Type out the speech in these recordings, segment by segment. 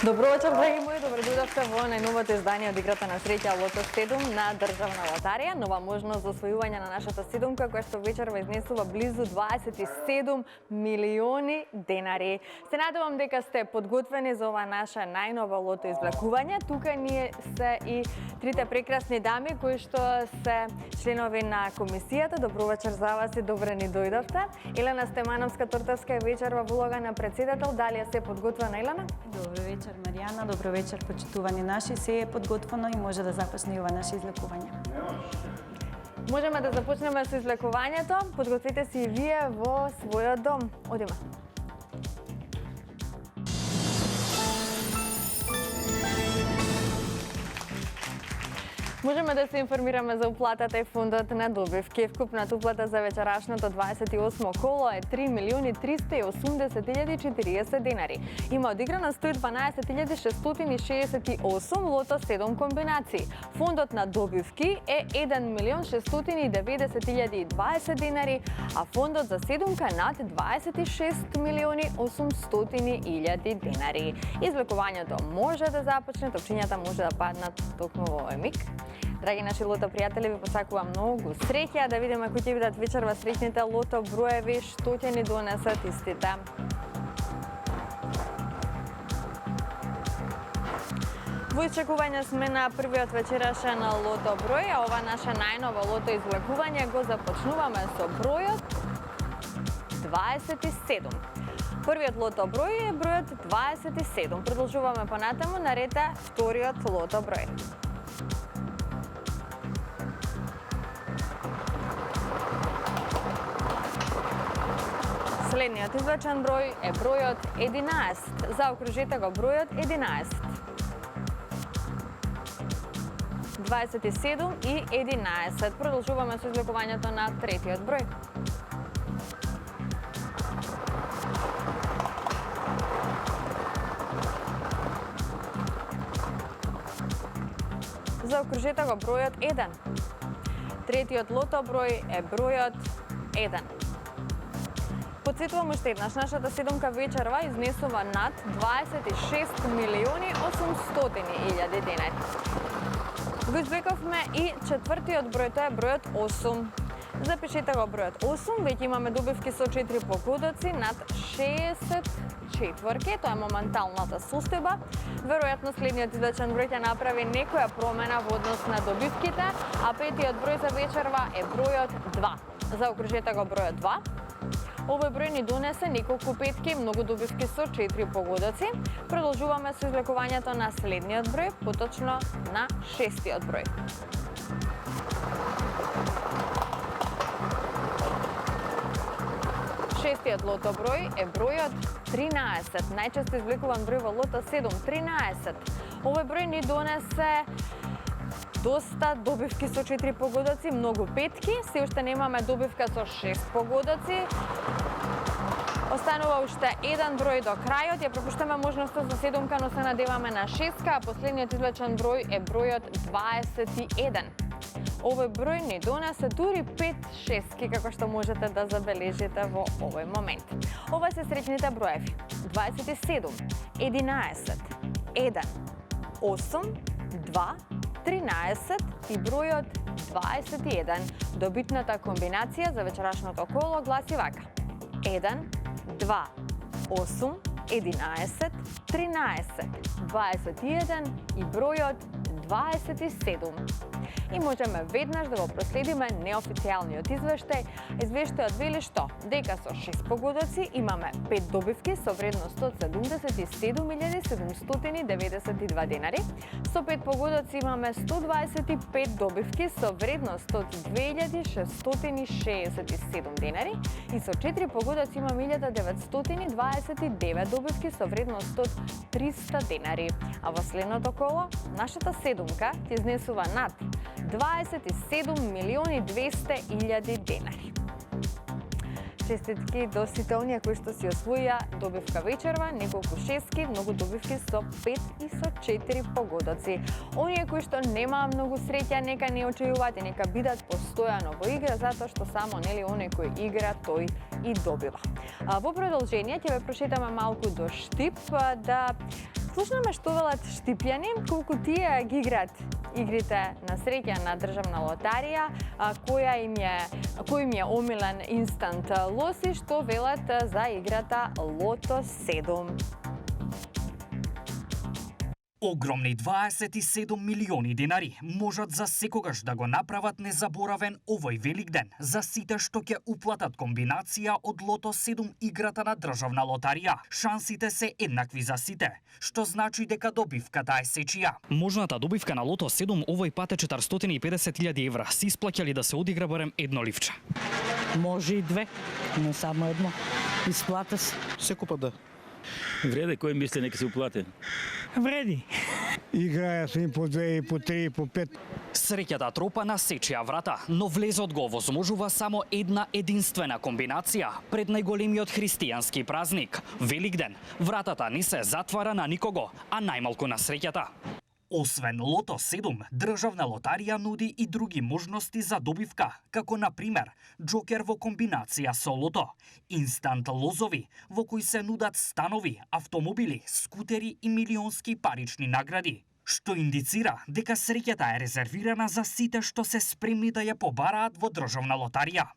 Добро вечер, драги мои, добро дојдовте во најновото издание од играта на среќа Лото 7 на Државна лотарија. Нова можност за освојување на нашата седумка, која што вечерва изнесува близу 27 милиони денари. Се надевам дека сте подготвени за ова наша најнова лото извлекување. Тука ние се и трите прекрасни дами кои што се членови на комисијата. Добро вечер за вас и добре ни дојдовте. Елена Стемановска-Тортевска е вечерва во улога на председател. Дали се подготвена, Елена? Добро вечер, Маријана. Добро вечер, почитувани наши. Се е подготвено и може да започне и ова наше извлекување. Можеме да започнеме со извлекувањето. Подгответе се и вие во својот дом. Одиме. Можеме да се информираме за уплатата и фондот на добивки. Вкупната уплата за вечерашното 28 коло е 3.380.040 денари. Има одиграно 112.668 лото 7 комбинации. Фондот на добивки е 1.690.020 денари, а фондот за седумка е над 26.800.000 денари. Извлекувањето може да започне, топчињата може да паднат токму во овој миг. Драги наши лото пријатели, ви посакувам многу среќа, да видиме кои ќе бидат вечерва среќните лото броеви, што ќе ни донесат истите. Во исчекување сме на првиот вечерашен лото број, а ова наша најнова лото извлекување го започнуваме со бројот 27. Првиот лото број е бројот 27. Продолжуваме понатаму, наред е вториот лото број. Следниот извлечен број е бројот 11. Заокружете го бројот 11. 27 и 11. Продолжуваме со извлекувањето на третиот број. Заокружете го бројот 1. Третиот лото број е бројот 1. Подсетувам уште еднаш, нашата седумка вечерва изнесува над 26.800.000 денари. Го извлековме и четвртиот број, тоа е бројот 8. Запишете го бројот 8, веќе имаме добивки со 4 погодоци над 60 четворки, тоа е моменталната состојба. Веројатно следниот извлечен број ќе направи некоја промена во однос на добивките, а петиот број за вечерва е бројот 2. Заокружете го бројот 2. Овој број ни донесе неколку петки, многу добивки со 4 погодоци. Продолжуваме со извлекувањето на следниот број, поточно на шестиот број. Шестиот лото број е бројот 13. Најчесто извлекуван број во лото 7, 13. Овој број ни донесе доста добивки со 4 погодоци, многу петки, се уште немаме добивка со 6 погодоци. Останува уште еден број до крајот, ја пропуштаме можноста за седумка, но се надеваме на шестка, а последниот извлечен број е бројот 21. Овој број ни донесе дури 5 шестки, како што можете да забележите во овој момент. Ова се среќните броеви: 27, 11, 1, 8, 2, 13 и бројот 21. Добитната комбинација за вечерашното коло гласи вака: 1, 2, 8, 11, 13, 21 и бројот 27. И можеме веднаш да го проследиме неофицијалниот извештај. Извештајот вели што? Дека со 6 погодоци имаме 5 добивки со вредност од 77.792 денари. Со 5 погодоци имаме 125 добивки со вредност од 2.667 денари. И со 4 погодоци имаме 1.929 добивки со вредност од 300 денари. А во следното коло, нашата седумка ќе изнесува над 27.200.000 денари. Честитки до сите оние кои што си освоија добивка вечерва, неколку шестки, многу добивки со 5 и со 4 погодоци. Оние кои што немаа многу среќа, нека не очајуваат и нека бидат постојано во игра, затоа што само нели оној кој игра, тој и добива. Во продолжение ќе ве прошетаме малку до Штип да Слушнаме што велат штипјани, колку тие ги играат игрите на среќа на државна лотарија, кој им е омилен инстант лос и што велат за играта Лото 7. Огромни 27 милиони денари можат за секогаш да го направат незаборавен овој Великден за сите што ќе уплатат комбинација од Лото 7 играта на државна лотарија. Шансите се еднакви за сите, што значи дека добивката е сечија. Можната добивка на Лото 7 овој пат е 450.000 евра. Си исплаќали да се одигра барем едно ливче. Може и две, не само едно. Исплата се. Секој пат да. Вреде, кој мисли нека се уплате? Вреди. Играе се по 2, по 3, по 5. Среќата тропа на сечија врата, но влезот го возможува само една единствена комбинација пред најголемиот христијански празник – Великден. Вратата не се затвара на никого, а најмалку на среќата. Освен Лото 7, државна лотарија нуди и други можности за добивка, како на пример Джокер во комбинација со лото, инстант лозови во кои се нудат станови, автомобили, скутери и милионски парични награди, што индицира дека среќата е резервирана за сите што се спремни да ја побараат во државна лотарија.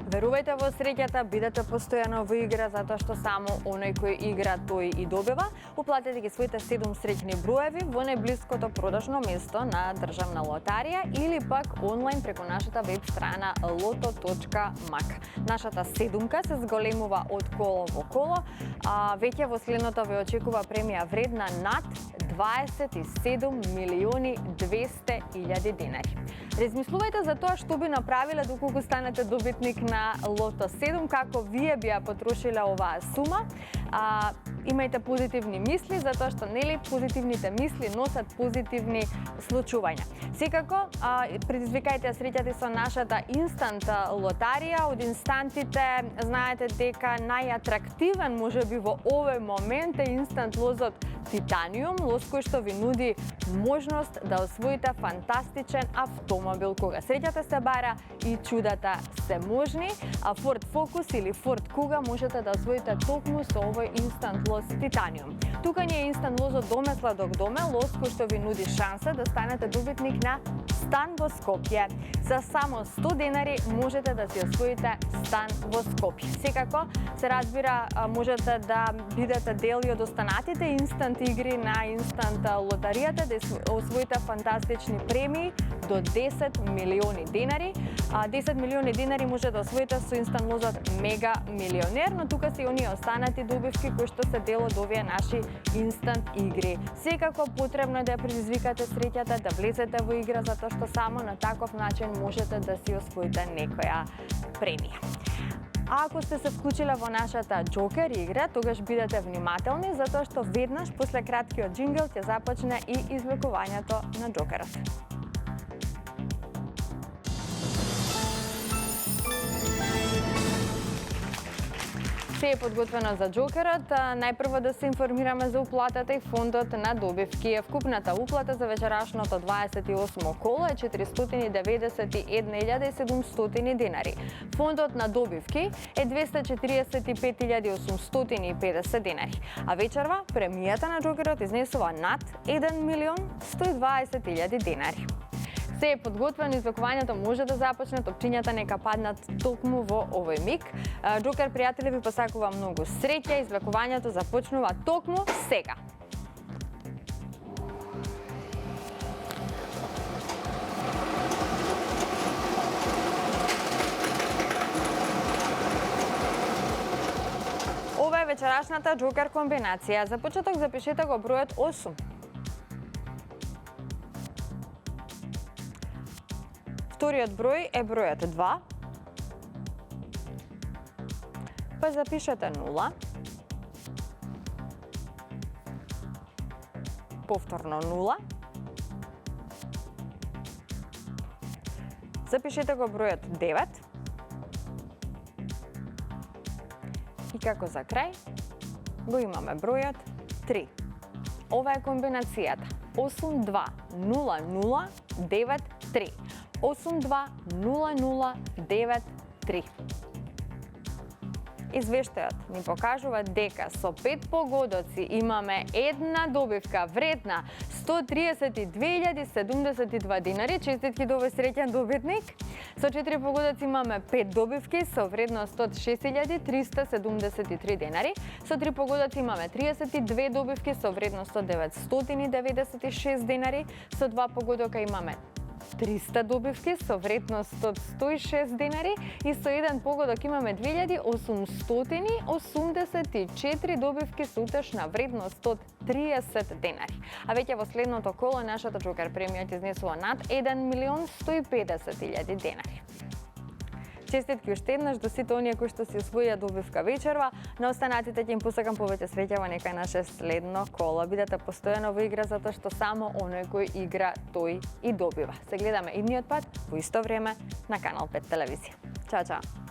Верувајте во среќата, бидете постојано во игра, затоа што само оној кој игра, тој и добива. Уплатете ги своите 7 среќни броеви во најблиското продажно место на државна лотарија или пак онлайн преку нашата веб страна loto.mak. Нашата седумка се зголемува од коло во коло, веќе во следното ве очекува премија вредна над 27 милиони 200.000 денари. Размислувајте за тоа што би направиле доколку станете добитник на Лото 7, како вие би ја потрошиле оваа сума. Имајте позитивни мисли, затоа што нели позитивните мисли носат позитивни случувања. Секако, предизвикајте среќата со нашата инстант лотарија. Од инстантите знаете дека најатрактивен можеби во овој момент е инстант лозот Титаниум, лоз кој што ви нуди можност да освоите фантастичен автомобил. Кога среќата се бара и чудата се можни, Ford Focus или Ford Kuga можете да освоите токму со овој инстант лоз Титаниум. Тука ни е инстант лозот Доме сладок доме, лоз кој што ви нуди шанса да станете добитник на стан во Скопје. За само 100 денари можете да си освоите стан во Скопје. Секако, се разбира, можете да бидете дел и од останатите инстант игри на инстант лотаријата, да освоите фантастични премии до 10 милиони денари. 10 милиони денари може да освоите со инстант лозот Мега Милионер, но тука се и оние останати добивки кои што се дел од овие наши инстант игри. Секако потребно е да предизвикате среќата, да влезете во игра, затоа што само на таков начин можете да си освоите некоја премија. А ако сте се вклучиле во нашата Джокер игра, тогаш бидете внимателни, затоа што веднаш после краткиот џингл ќе започне и извлекувањето на Джокерот. Се е подготвено за Джокерот. Најпрво да се информираме за уплатата и фондот на добивки. Вкупната уплата за вечерашното 28 коло е 491.700 денари. Фондот на добивки е 245.850 денари. А вечерва премијата на Джокерот изнесува над 1.120.000 денари. Се е подготвено, извлекувањето може да започне, топчињата нека паднат токму во овој миг. Джокер пријатели ви посакува многу среќа, извлекувањето започнува токму сега. Ова е вечерашната Джокер комбинација. За почеток запишете го бројот 8. Вториот број е бројот 2. Па запишете 0. Повторно 0. Запишете го бројот 9. И како за крај го имаме бројот 3. Ова е комбинацијата 820093. 820093. Извештајот ни покажува дека со 5 погодоци имаме една добивка вредна 132.072 денари. Честитки до овој среќен добитник. Со 4 погодоци имаме 5 добивки со вредност од 6.373 денари. Со 3 погодоци имаме 32 добивки со вредност од 996 денари. Со 2 погодока имаме 300 добивки со вредност од 106 денари и со еден погодок имаме 2884 добивки со утешна вредност од 30 денари. А веќе во следното коло нашата Джокер премија изнесува над 1.150.000 денари. Честитки уште еднаш до сите оние кои што си освоија добивка вечерва. На останатите ќе им посакам повеќе среќа во некај наше следно коло. Бидете постојано во игра затоа што само оној кој игра тој и добива. Се гледаме идниот пат во исто време на Канал 5 телевизија. Чао, чао.